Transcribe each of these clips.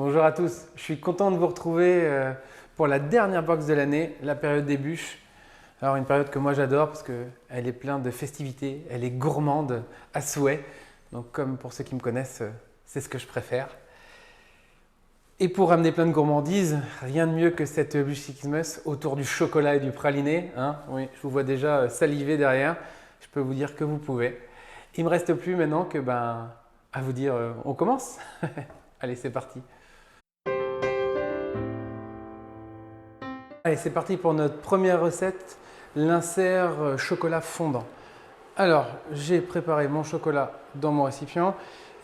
Bonjour à tous, je suis content de vous retrouver pour la dernière box de l'année, la période des bûches. Alors une période que moi j'adore parce qu'elle est pleine de festivités, elle est gourmande à souhait. Donc comme pour ceux qui me connaissent, c'est ce que je préfère. Et pour ramener plein de gourmandises, rien de mieux que cette bûche Xmas autour du chocolat et du praliné. Hein, oui, je vous vois déjà saliver derrière, je peux vous dire que vous pouvez. Il ne me reste plus maintenant que à vous dire on commence. Allez, c'est parti. Allez, c'est parti pour notre première recette, l'insert chocolat fondant. Alors, j'ai préparé mon chocolat dans mon récipient.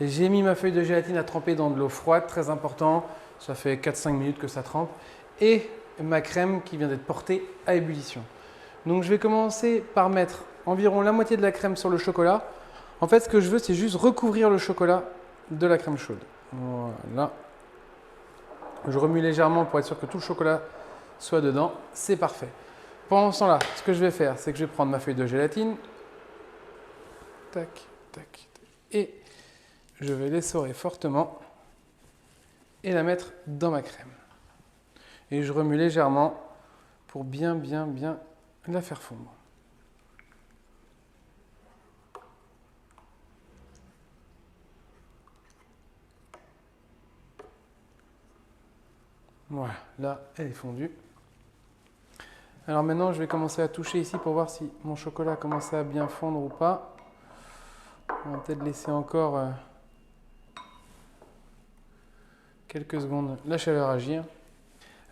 J'ai mis ma feuille de gélatine à tremper dans de l'eau froide, très important. Ça fait 4-5 minutes que ça trempe. Et ma crème qui vient d'être portée à ébullition. Donc, je vais commencer par mettre environ la moitié de la crème sur le chocolat. En fait, ce que je veux, c'est juste recouvrir le chocolat de la crème chaude. Voilà. Je remue légèrement pour être sûr que tout le chocolat soit dedans. C'est parfait. Pendant ce temps-là, ce que je vais faire, c'est que je vais prendre ma feuille de gélatine. Tac, tac, tac. Et je vais l'essorer fortement et la mettre dans ma crème. Et je remue légèrement pour bien la faire fondre. Voilà, là, elle est fondue. Alors maintenant, je vais commencer à toucher ici pour voir si mon chocolat a commencé à bien fondre ou pas. On va peut-être laisser encore quelques secondes la chaleur agir.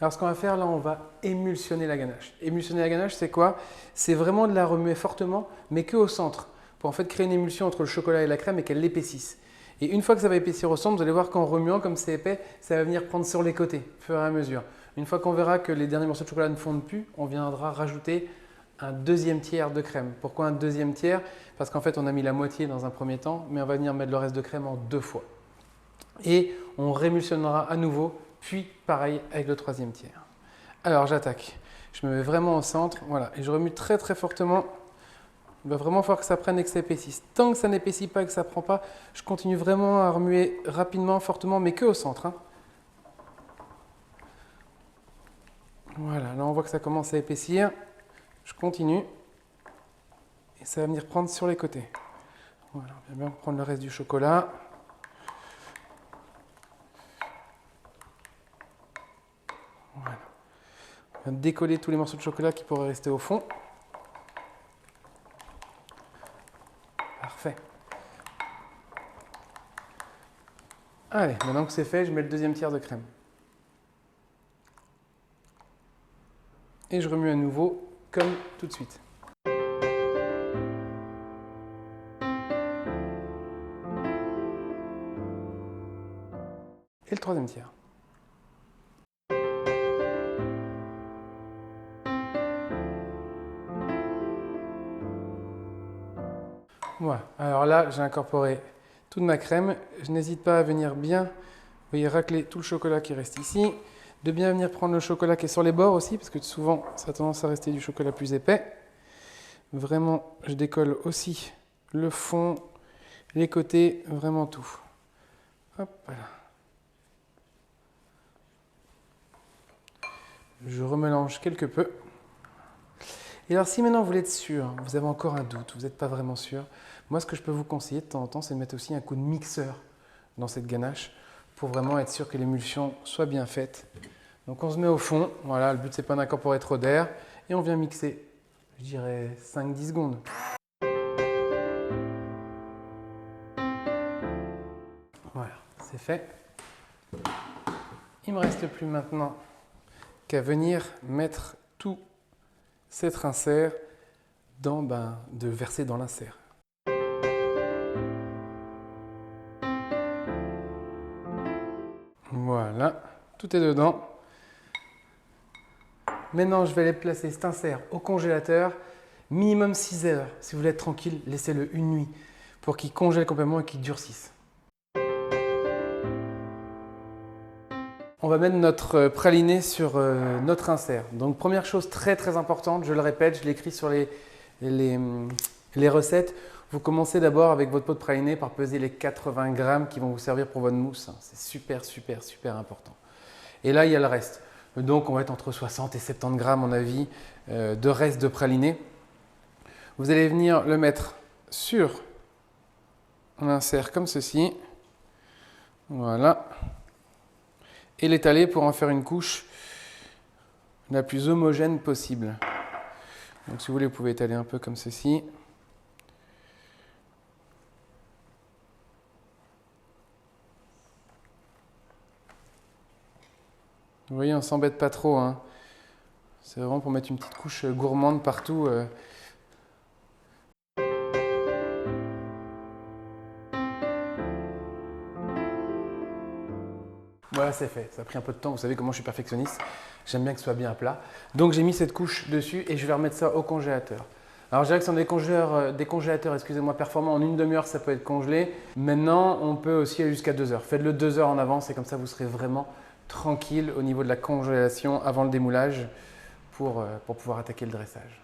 Alors ce qu'on va faire là, on va émulsionner la ganache. Émulsionner la ganache, c'est quoi? C'est vraiment de la remuer fortement, mais que au centre, pour en fait créer une émulsion entre le chocolat et la crème et qu'elle l'épaississe. Et une fois que ça va épaissir au centre, vous allez voir qu'en remuant, comme c'est épais, ça va venir prendre sur les côtés, au fur et à mesure. Une fois qu'on verra que les derniers morceaux de chocolat ne fondent plus, on viendra rajouter un deuxième tiers de crème. Pourquoi un deuxième tiers? Parce qu'en fait, on a mis la moitié dans un premier temps, mais on va venir mettre le reste de crème en 2 fois. Et on rémulsionnera à nouveau, puis pareil avec le troisième tiers. Alors j'attaque. Je me mets vraiment au centre, voilà, et je remue très fortement. Il va vraiment falloir que ça prenne et que ça épaississe. Tant que ça n'épaissit pas et que ça ne prend pas, je continue vraiment à remuer rapidement, fortement, mais que au centre. Hein. Voilà, là on voit que ça commence à épaissir. Je continue. Et ça va venir prendre sur les côtés. Voilà, on va bien prendre le reste du chocolat. Voilà. On va décoller tous les morceaux de chocolat qui pourraient rester au fond. Parfait. Allez, maintenant que c'est fait, je mets le deuxième tiers de crème. Et je remue à nouveau, comme tout de suite. Et le troisième tiers. Voilà, alors là j'ai incorporé toute ma crème. Je n'hésite pas à venir bien, vous voyez, racler tout le chocolat qui reste ici. De bien venir prendre le chocolat qui est sur les bords aussi, parce que souvent ça a tendance à rester du chocolat plus épais. Vraiment, je décolle aussi le fond, les côtés, vraiment tout. Hop, voilà. Je remélange quelque peu. Et alors si maintenant vous voulez être sûr, vous avez encore un doute, vous n'êtes pas vraiment sûr, moi ce que je peux vous conseiller de temps en temps, c'est de mettre aussi un coup de mixeur dans cette ganache pour vraiment être sûr que l'émulsion soit bien faite. Donc on se met au fond, voilà, le but c'est pas d'incorporer trop d'air et on vient mixer, je dirais 5-10 secondes. Voilà, c'est fait. Il ne me reste plus maintenant qu'à venir mettre tout cet insert de verser dans l'insert. Voilà, tout est dedans. Maintenant, je vais aller placer cet insert au congélateur, minimum 6 heures. Si vous voulez être tranquille, laissez-le une nuit pour qu'il congèle complètement et qu'il durcisse. On va mettre notre praliné sur notre insert. Donc première chose très importante, je le répète, je l'écris sur les recettes, Vous commencez d'abord avec votre pot de praliné par peser les 80 grammes qui vont vous servir pour votre mousse. C'est super, super, super important. Et là, il y a le reste. Donc, on va être entre 60 et 70 grammes, à mon avis, de reste de praliné. Vous allez venir le mettre sur l'insert comme ceci. Voilà. Et l'étaler pour en faire une couche la plus homogène possible. Donc, si vous voulez, vous pouvez étaler un peu comme ceci. Vous voyez, on ne s'embête pas trop, hein. C'est vraiment pour mettre une petite couche gourmande partout. Voilà, c'est fait. Ça a pris un peu de temps. Vous savez comment je suis perfectionniste. J'aime bien que ce soit bien plat. Donc, j'ai mis cette couche dessus et je vais remettre ça au congélateur. Alors, je dirais que ce sont des congélateurs, excusez-moi, performants. En une demi-heure, ça peut être congelé. Maintenant, on peut aussi aller jusqu'à 2 heures. Faites-le 2 heures en avance et comme ça, vous serez vraiment tranquille au niveau de la congélation avant le démoulage pour pouvoir attaquer le dressage.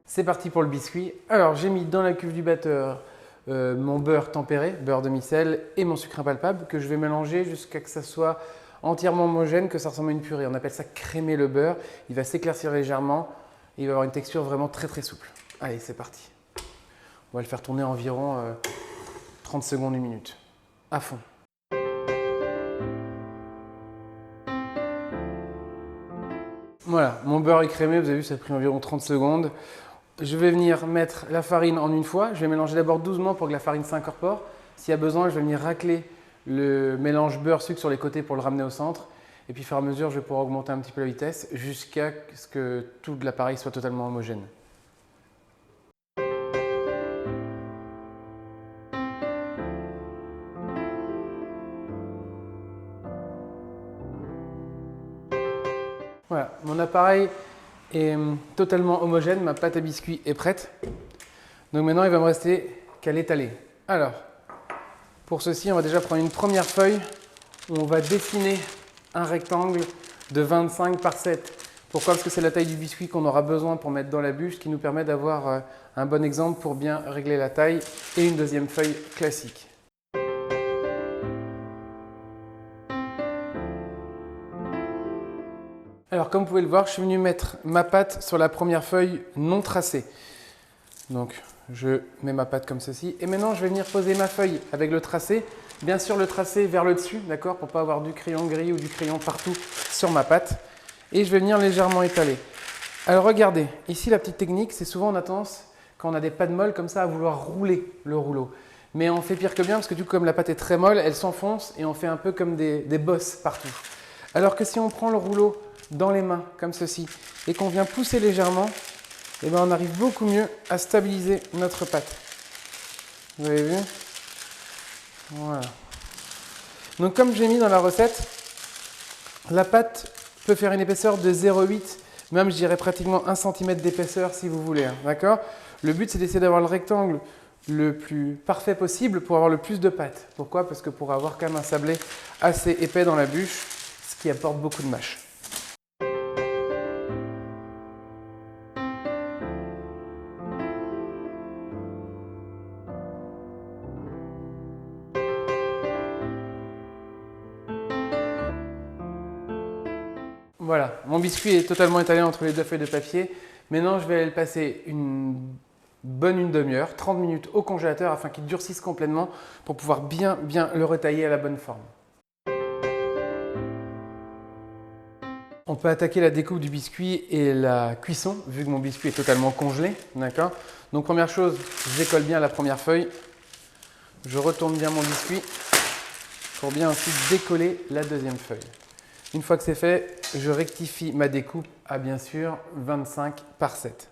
C'est parti pour le biscuit. Alors, j'ai mis dans la cuve du batteur mon beurre tempéré, beurre demi-sel et mon sucre impalpable que je vais mélanger jusqu'à ce que ça soit entièrement homogène, que ça ressemble à une purée. On appelle ça crémer le beurre. Il va s'éclaircir légèrement et il va avoir une texture vraiment très très souple. Allez, c'est parti. On va le faire tourner environ 30 secondes, 1 minute, à fond. Voilà, mon beurre est crémé, vous avez vu, ça a pris environ 30 secondes. Je vais venir mettre la farine en une fois. Je vais mélanger d'abord doucement pour que la farine s'incorpore. S'il y a besoin, je vais venir racler le mélange beurre-sucre sur les côtés pour le ramener au centre. Et puis, au fur et à mesure, je vais pouvoir augmenter un petit peu la vitesse jusqu'à ce que tout l'appareil soit totalement homogène. Voilà, mon appareil est totalement homogène, ma pâte à biscuits est prête. Donc maintenant, il va me rester qu'à l'étaler. Alors, pour ceci, on va déjà prendre une première feuille où on va dessiner un rectangle de 25 par 7. Pourquoi? Parce que c'est la taille du biscuit qu'on aura besoin pour mettre dans la bûche, qui nous permet d'avoir un bon exemple pour bien régler la taille, et une deuxième feuille classique. Alors, comme vous pouvez le voir, je suis venu mettre ma pâte sur la première feuille non tracée. Donc, je mets ma pâte comme ceci. Et maintenant, je vais venir poser ma feuille avec le tracé. Bien sûr, le tracé vers le dessus, d'accord, pour ne pas avoir du crayon gris ou du crayon partout sur ma pâte. Et je vais venir légèrement étaler. Alors, regardez, ici, la petite technique, c'est souvent on a tendance, quand on a des pâtes molles comme ça, à vouloir rouler le rouleau. Mais on fait pire que bien, parce que du coup, comme la pâte est très molle, elle s'enfonce et on fait un peu comme des bosses partout. Alors que si on prend le rouleau dans les mains, comme ceci, et qu'on vient pousser légèrement, et bien on arrive beaucoup mieux à stabiliser notre pâte. Vous avez vu? Voilà. Donc comme j'ai mis dans la recette, la pâte peut faire une épaisseur de 0,8, même je dirais pratiquement 1 cm d'épaisseur si vous voulez. Hein, d'accord? Le but c'est d'essayer d'avoir le rectangle le plus parfait possible pour avoir le plus de pâte. Pourquoi? Parce que pour avoir quand même un sablé assez épais dans la bûche, ce qui apporte beaucoup de mâche. Voilà, mon biscuit est totalement étalé entre les deux feuilles de papier. Maintenant, je vais aller le passer une demi-heure, 30 minutes au congélateur afin qu'il durcisse complètement pour pouvoir bien le retailler à la bonne forme. On peut attaquer la découpe du biscuit et la cuisson, vu que mon biscuit est totalement congelé. D'accord? Donc, première chose, j'écolle bien la première feuille. Je retourne bien mon biscuit pour bien ensuite décoller la deuxième feuille. Une fois que c'est fait, je rectifie ma découpe à bien sûr 25 par 7.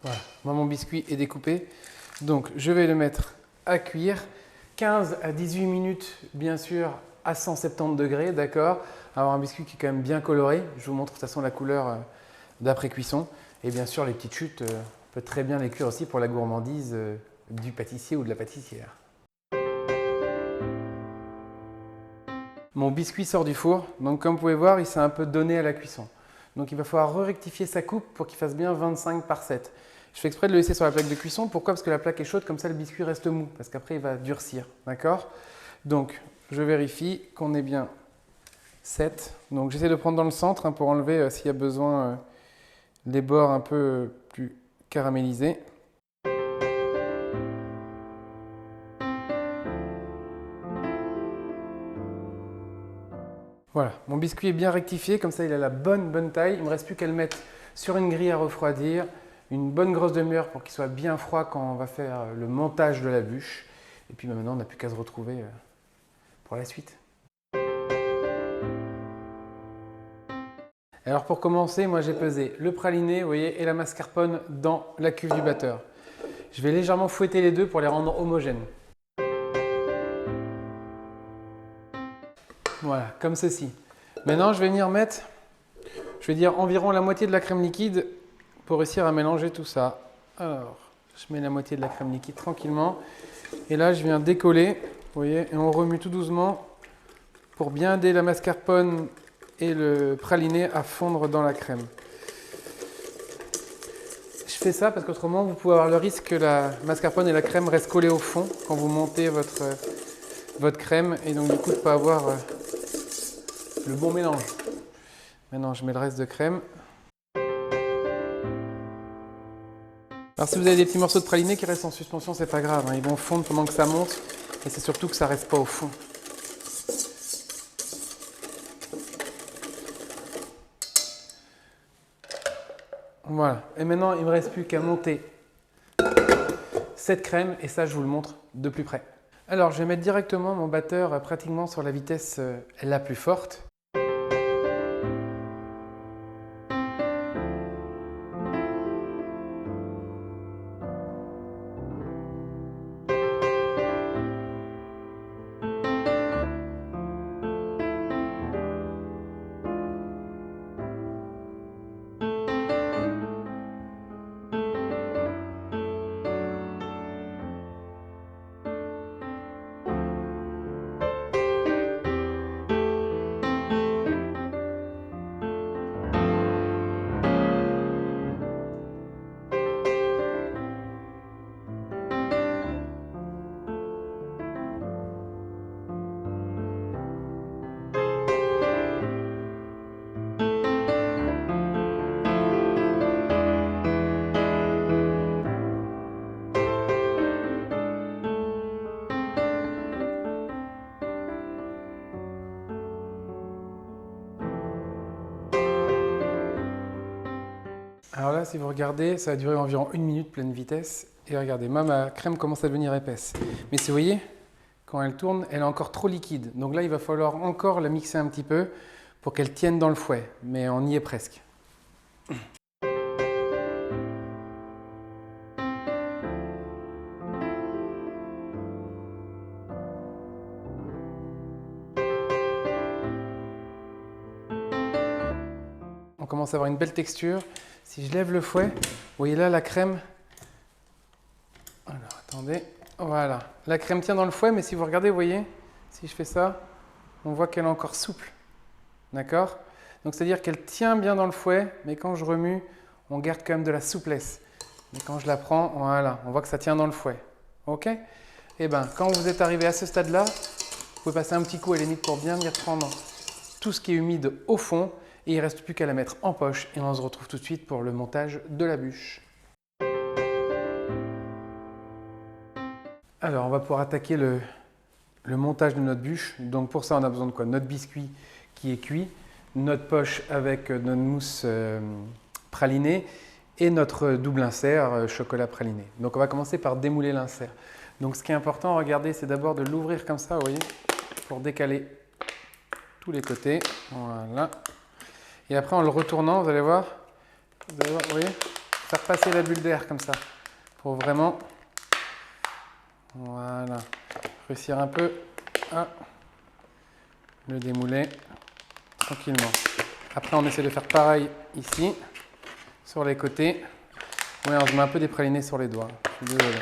Voilà, moi mon biscuit est découpé. Donc je vais le mettre à cuire 15 à 18 minutes bien sûr à 170 degrés, d'accord? Avoir un biscuit qui est quand même bien coloré. Je vous montre de toute façon la couleur d'après cuisson. Et bien sûr, les petites chutes, on peut très bien les cuire aussi pour la gourmandise du pâtissier ou de la pâtissière. Mon biscuit sort du four, donc comme vous pouvez voir, il s'est un peu donné à la cuisson. Donc il va falloir rectifier sa coupe pour qu'il fasse bien 25 par 7. Je fais exprès de le laisser sur la plaque de cuisson. Pourquoi? Parce que la plaque est chaude, comme ça le biscuit reste mou, parce qu'après il va durcir. D'accord? Donc je vérifie qu'on est bien 7. Donc j'essaie de prendre dans le centre pour enlever s'il y a besoin les bords un peu plus caramélisés. Voilà, mon biscuit est bien rectifié, comme ça il a la bonne taille. Il ne me reste plus qu'à le mettre sur une grille à refroidir, une bonne grosse demi-heure pour qu'il soit bien froid quand on va faire le montage de la bûche. Et puis maintenant on n'a plus qu'à se retrouver pour la suite. Alors pour commencer, moi j'ai pesé le praliné, vous voyez, et la mascarpone dans la cuve du batteur. Je vais légèrement fouetter les deux pour les rendre homogènes. Voilà, comme ceci. Maintenant, je vais venir mettre, je vais dire environ la moitié de la crème liquide pour réussir à mélanger tout ça. Alors, je mets la moitié de la crème liquide tranquillement. Et là, je viens décoller, vous voyez, et on remue tout doucement pour bien aider la mascarpone et le praliné à fondre dans la crème. Je fais ça parce qu'autrement, vous pouvez avoir le risque que la mascarpone et la crème restent collées au fond quand vous montez votre crème et donc du coup de ne pas avoir le bon mélange. Maintenant, je mets le reste de crème. Alors si vous avez des petits morceaux de praliné qui restent en suspension, c'est pas grave, hein, ils vont fondre pendant que ça monte et c'est surtout que ça reste pas au fond. Voilà, et maintenant il ne me reste plus qu'à monter cette crème et ça je vous le montre de plus près. Alors je vais mettre directement mon batteur pratiquement sur la vitesse la plus forte. Alors là, si vous regardez, ça a duré environ 1 minute pleine vitesse. Et regardez, ma crème commence à devenir épaisse. Mais si vous voyez, quand elle tourne, elle est encore trop liquide. Donc là, il va falloir encore la mixer un petit peu pour qu'elle tienne dans le fouet. Mais on y est presque. On commence à avoir une belle texture. Si je lève le fouet, vous voyez là la crème. Alors attendez, voilà. La crème tient dans le fouet, mais si vous regardez, vous voyez, si je fais ça, on voit qu'elle est encore souple. D'accord? Donc c'est-à-dire qu'elle tient bien dans le fouet, mais quand je remue, on garde quand même de la souplesse. Mais quand je la prends, voilà, on voit que ça tient dans le fouet. Ok? Et bien, quand vous êtes arrivé à ce stade-là, vous pouvez passer un petit coup à la limite pour bien venir prendre tout ce qui est humide au fond. Et il ne reste plus qu'à la mettre en poche et on se retrouve tout de suite pour le montage de la bûche. Alors on va pouvoir attaquer le montage de notre bûche. Donc pour ça on a besoin de quoi? Notre biscuit qui est cuit, notre poche avec notre mousse pralinée et notre double insert chocolat praliné. Donc on va commencer par démouler l'insert. Donc ce qui est important, regardez, c'est d'abord de l'ouvrir comme ça, vous voyez, pour décaler tous les côtés. Voilà. Et après, en le retournant, vous allez voir, vous voyez, faire passer la bulle d'air comme ça, pour vraiment, voilà, réussir un peu à le démouler tranquillement. Après, on essaie de faire pareil ici, sur les côtés. Oui, alors je mets un peu des pralinés sur les doigts. Je suis désolé.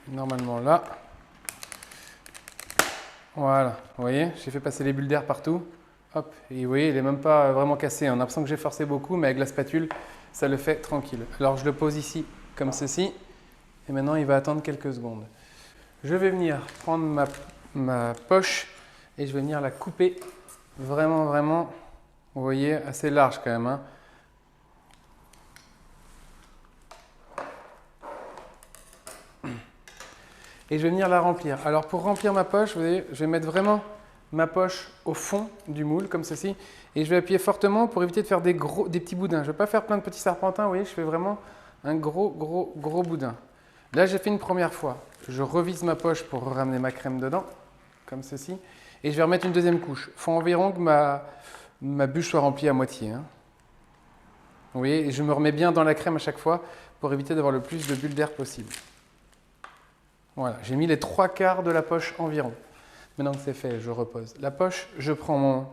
Normalement là. Voilà, vous voyez, j'ai fait passer les bulles d'air partout. Hop, et vous voyez, il n'est même pas vraiment cassé. On a l'impression que j'ai forcé beaucoup, mais avec la spatule, ça le fait tranquille. Alors je le pose ici, comme ceci. Et maintenant, il va attendre quelques secondes. Je vais venir prendre ma poche et je vais venir la couper vraiment, vraiment, vous voyez, assez large quand même, hein. Et je vais venir la remplir. Alors pour remplir ma poche, vous voyez, je vais mettre vraiment ma poche au fond du moule, comme ceci. Et je vais appuyer fortement pour éviter de faire des petits boudins. Je ne vais pas faire plein de petits serpentins, vous voyez, je fais vraiment un gros boudin. Là, j'ai fait une première fois. Je revise ma poche pour ramener ma crème dedans, comme ceci. Et je vais remettre une deuxième couche. Il faut environ que ma bûche soit remplie à moitié, hein. Vous voyez, et je me remets bien dans la crème à chaque fois pour éviter d'avoir le plus de bulles d'air possible. Voilà, j'ai mis les 3/4 de la poche environ. Maintenant que c'est fait, je repose la poche, je prends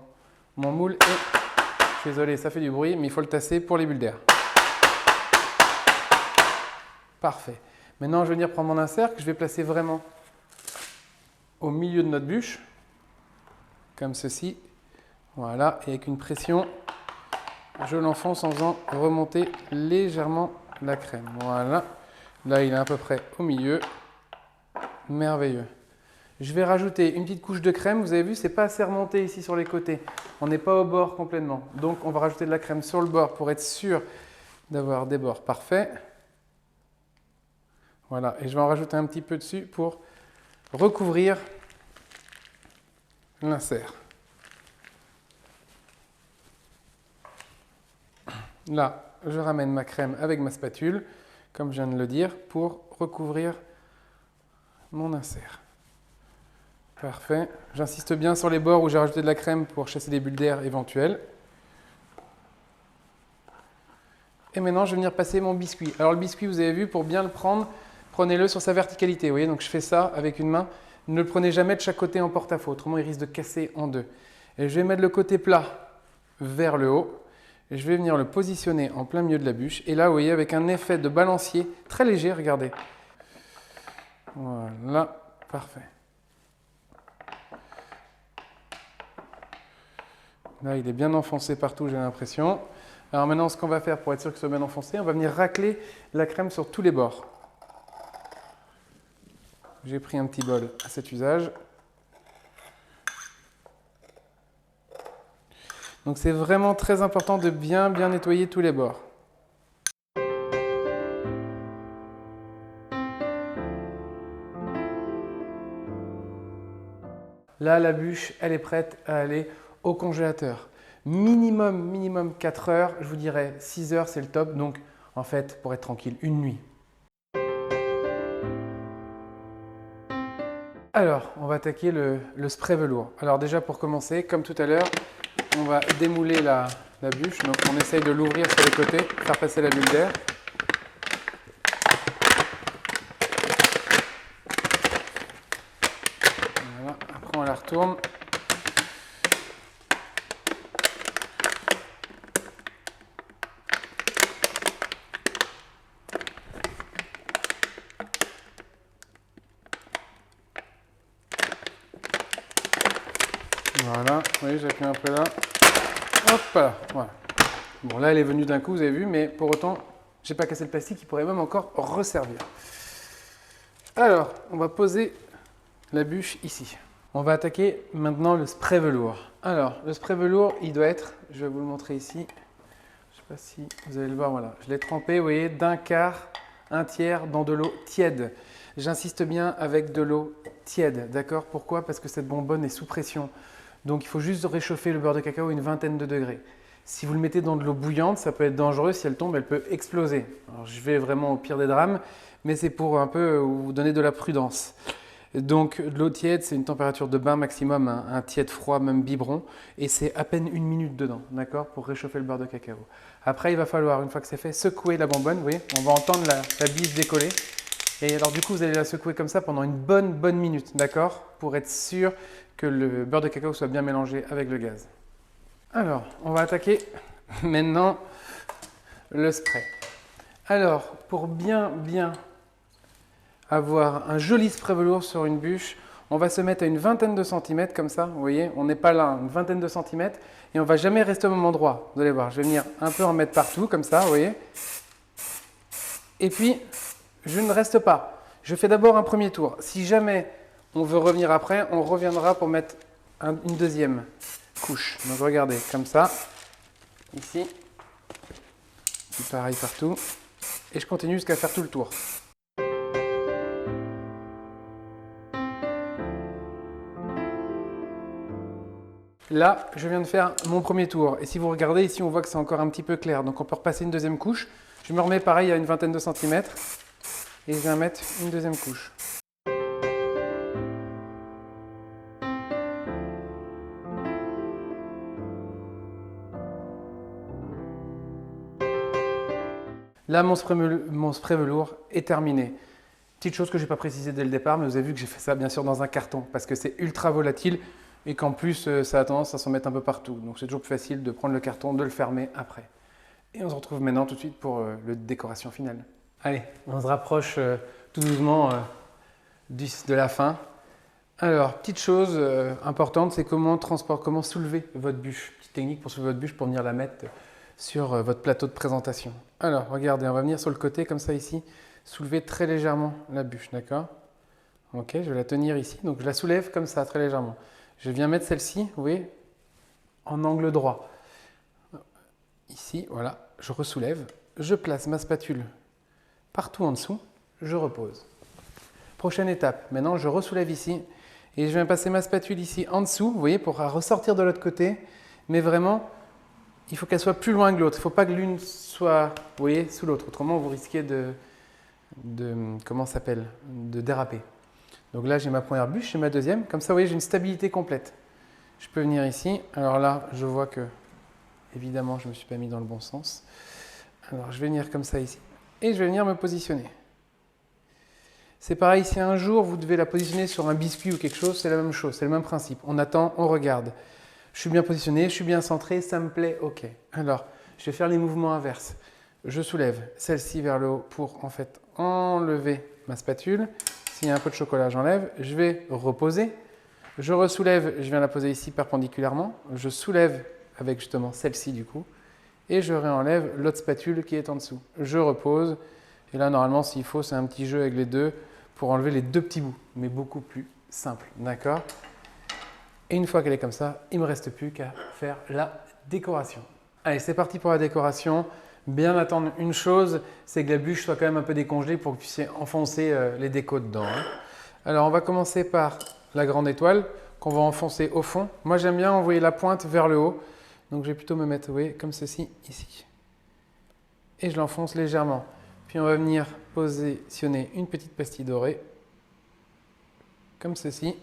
mon moule et, je suis désolé, ça fait du bruit, mais il faut le tasser pour les bulles d'air. Parfait. Maintenant, je vais venir prendre mon insert que je vais placer vraiment au milieu de notre bûche, comme ceci. Voilà, et avec une pression, je l'enfonce en faisant remonter légèrement la crème. Voilà, là il est à peu près au milieu. Merveilleux. Je vais rajouter une petite couche de crème. Vous avez vu, c'est pas assez remonté ici sur les côtés. On n'est pas au bord complètement. Donc, on va rajouter de la crème sur le bord pour être sûr d'avoir des bords parfaits. Voilà. Et je vais en rajouter un petit peu dessus pour recouvrir l'insert. Là, je ramène ma crème avec ma spatule, comme je viens de le dire, pour recouvrir mon insert. Parfait. J'insiste bien sur les bords où j'ai rajouté de la crème pour chasser des bulles d'air éventuelles. Et maintenant, je vais venir passer mon biscuit. Alors le biscuit, vous avez vu, pour bien le prendre, prenez-le sur sa verticalité. Vous voyez, donc je fais ça avec une main. Ne le prenez jamais de chaque côté en porte-à-faux, autrement il risque de casser en deux. Et je vais mettre le côté plat vers le haut. Et je vais venir le positionner en plein milieu de la bûche. Et là, vous voyez, avec un effet de balancier très léger, regardez. Voilà, parfait. Là, il est bien enfoncé partout, j'ai l'impression. Alors maintenant, ce qu'on va faire pour être sûr qu'il soit bien enfoncé, on va venir racler la crème sur tous les bords. J'ai pris un petit bol à cet usage. Donc c'est vraiment très important de bien nettoyer tous les bords. Là, la bûche, elle est prête à aller au congélateur. Minimum 4 heures, je vous dirais 6 heures, c'est le top. Donc, en fait, pour être tranquille, une nuit. Alors, on va attaquer le spray velours. Alors déjà, pour commencer, comme tout à l'heure, on va démouler la bûche. Donc, on essaye de l'ouvrir sur les côtés, faire passer la bulle d'air. Voilà. Après, on la retourne. Voilà, vous voyez, j'appuie un peu là. Hop là, voilà. Bon, là, elle est venue d'un coup, vous avez vu, mais pour autant, j'ai pas cassé le plastique, il pourrait même encore resservir. Alors, on va poser la bûche ici. On va attaquer maintenant le spray velours. Alors, le spray velours, il doit être, je vais vous le montrer ici. Je sais pas si vous allez le voir, voilà. Je l'ai trempé, vous voyez, d'un quart, un tiers dans de l'eau tiède. J'insiste bien avec de l'eau tiède, d'accord? Pourquoi? Parce que cette bonbonne est sous pression. Donc, il faut juste réchauffer le beurre de cacao à une vingtaine de degrés. Si vous le mettez dans de l'eau bouillante, ça peut être dangereux. Si elle tombe, elle peut exploser. Alors, je vais vraiment au pire des drames, mais c'est pour un peu vous donner de la prudence. Donc de l'eau tiède, c'est une température de bain maximum, un tiède froid, même biberon, et c'est à peine 1 minute dedans, d'accord, pour réchauffer le beurre de cacao. Après, il va falloir, une fois que c'est fait, secouer la bonbonne, vous voyez, on va entendre la bise décoller. Et alors du coup, vous allez la secouer comme ça pendant une bonne minute, d'accord, pour être sûr que le beurre de cacao soit bien mélangé avec le gaz. Alors, on va attaquer maintenant le spray. Alors, pour bien avoir un joli spray velours sur une bûche, on va se mettre à une vingtaine de centimètres comme ça, vous voyez, on n'est pas là, une vingtaine de centimètres, et on va jamais rester au même endroit. Vous allez voir, je vais venir un peu en mettre partout comme ça, vous voyez. Et puis, je ne reste pas. Je fais d'abord un premier tour. Si jamais on veut revenir après, on reviendra pour mettre une deuxième couche. Donc regardez, comme ça, ici, puis pareil partout, et je continue jusqu'à faire tout le tour. Là, je viens de faire mon premier tour. Et si vous regardez ici, on voit que c'est encore un petit peu clair. Donc on peut repasser une deuxième couche. Je me remets pareil à une vingtaine de centimètres. Et je viens mettre une deuxième couche. Là, mon spray velours est terminé. Petite chose que je n'ai pas précisé dès le départ, mais vous avez vu que j'ai fait ça bien sûr dans un carton parce que c'est ultra volatile et qu'en plus ça a tendance à s'en mettre un peu partout. Donc c'est toujours plus facile de prendre le carton, de le fermer après. Et on se retrouve maintenant tout de suite pour la décoration finale. Allez, on se rapproche tout doucement de la fin. Alors, petite chose importante, c'est comment soulever votre bûche. Petite technique pour soulever votre bûche pour venir la mettre sur votre plateau de présentation. Alors, regardez, on va venir sur le côté comme ça ici, soulever très légèrement la bûche, d'accord? Ok, je vais la tenir ici, donc je la soulève comme ça, très légèrement. Je viens mettre celle-ci, vous voyez, en angle droit. Ici, voilà, je ressoulève, je place ma spatule partout en dessous, je repose. Prochaine étape, maintenant je ressoulève ici et je viens passer ma spatule ici en dessous, vous voyez, pour ressortir de l'autre côté, mais vraiment, il faut qu'elle soit plus loin que l'autre. Il ne faut pas que l'une soit, vous voyez, sous l'autre, autrement vous risquez de déraper. Donc là, j'ai ma première bûche, j'ai ma deuxième, comme ça, vous voyez, j'ai une stabilité complète. Je peux venir ici, alors là, je vois que, évidemment, je ne me suis pas mis dans le bon sens. Alors, je vais venir comme ça ici, et je vais venir me positionner. C'est pareil, si un jour vous devez la positionner sur un biscuit ou quelque chose, c'est la même chose, c'est le même principe. On attend, on regarde. Je suis bien positionné, je suis bien centré, ça me plaît, ok. Alors, je vais faire les mouvements inverses. Je soulève celle-ci vers le haut pour en fait enlever ma spatule. S'il y a un peu de chocolat, j'enlève. Je vais reposer. Je ressoulève, je viens la poser ici perpendiculairement. Je soulève avec justement celle-ci du coup. Et je réenlève l'autre spatule qui est en dessous. Je repose. Et là, normalement, s'il faut, c'est un petit jeu avec les deux pour enlever les deux petits bouts, mais beaucoup plus simple, d'accord? Et une fois qu'elle est comme ça, il ne me reste plus qu'à faire la décoration. Allez, c'est parti pour la décoration. Bien attendre une chose, c'est que la bûche soit quand même un peu décongelée pour que vous puissiez enfoncer les décos dedans. Alors, on va commencer par la grande étoile qu'on va enfoncer au fond. Moi, j'aime bien envoyer la pointe vers le haut. Donc, je vais plutôt me mettre, vous voyez, comme ceci, ici. Et je l'enfonce légèrement. Puis, on va venir positionner une petite pastille dorée, comme ceci.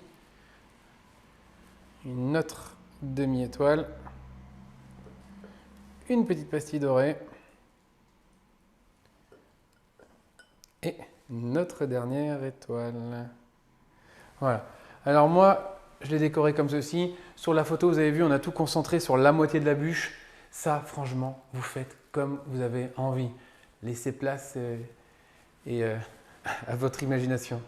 Une autre demi-étoile. Une petite pastille dorée. Et notre dernière étoile. Voilà. Alors moi, je l'ai décoré comme ceci. Sur la photo, vous avez vu, on a tout concentré sur la moitié de la bûche. Ça, franchement, vous faites comme vous avez envie. Laissez place à votre imagination.